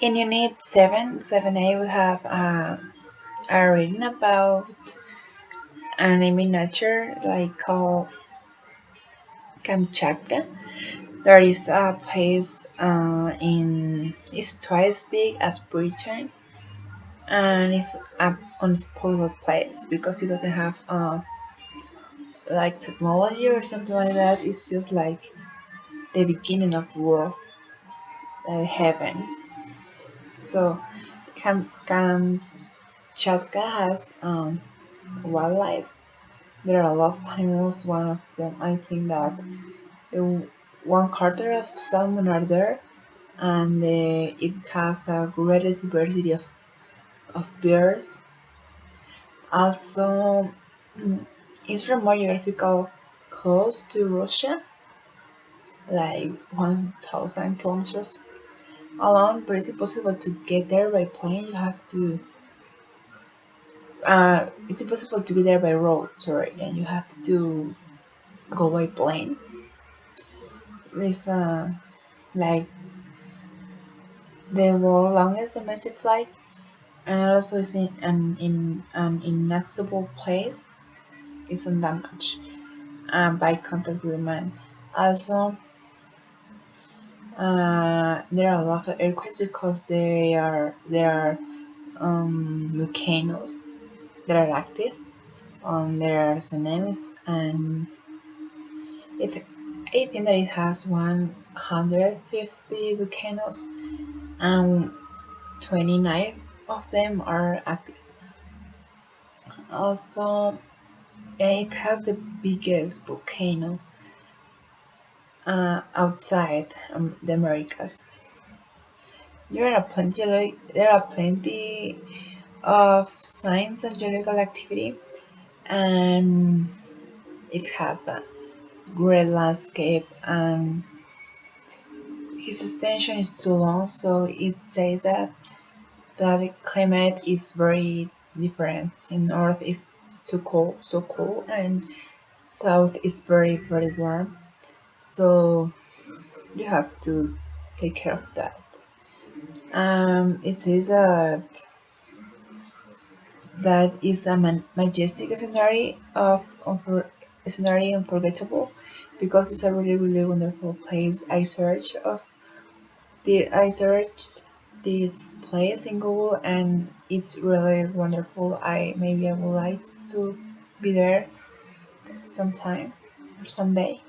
In Unit 7A, we have a reading about an enemy nature like called Kamchatka. There is a place it's twice big as Britain, and it's an unspoiled place because it doesn't have like technology or something like that. It's just like the beginning of the world, heaven. So Kamchatka has wildlife. There are a lot of animals. One of them, I think that the 1/4 of salmon are there, and it has a greatest diversity of birds. Also, it's from a geographical close to Russia, like 1,000 kilometers along, but it's impossible to get there by plane. You have to. It's impossible to get there by road, sorry, and you have to go by plane. It's like the world's longest domestic flight, and also is in an inaccessible place. It's undamaged by contact with man. Also, there are a lot of earthquakes because there are volcanoes that are active. There are tsunamis, and I think that it has 150 volcanoes, and 29 of them are active. Also, it has the biggest volcano outside the Americas. There are plenty of signs and geological activity, and it has a great landscape, and its extension is too long, so it says that the climate is very different. In north is too cold, so cold, and south is very warm. So you have to take care of that. It says that is a majestic scenario scenario unforgettable because it's a really wonderful place. I searched this place in Google, and it's really wonderful. I would like to be there sometime, someday.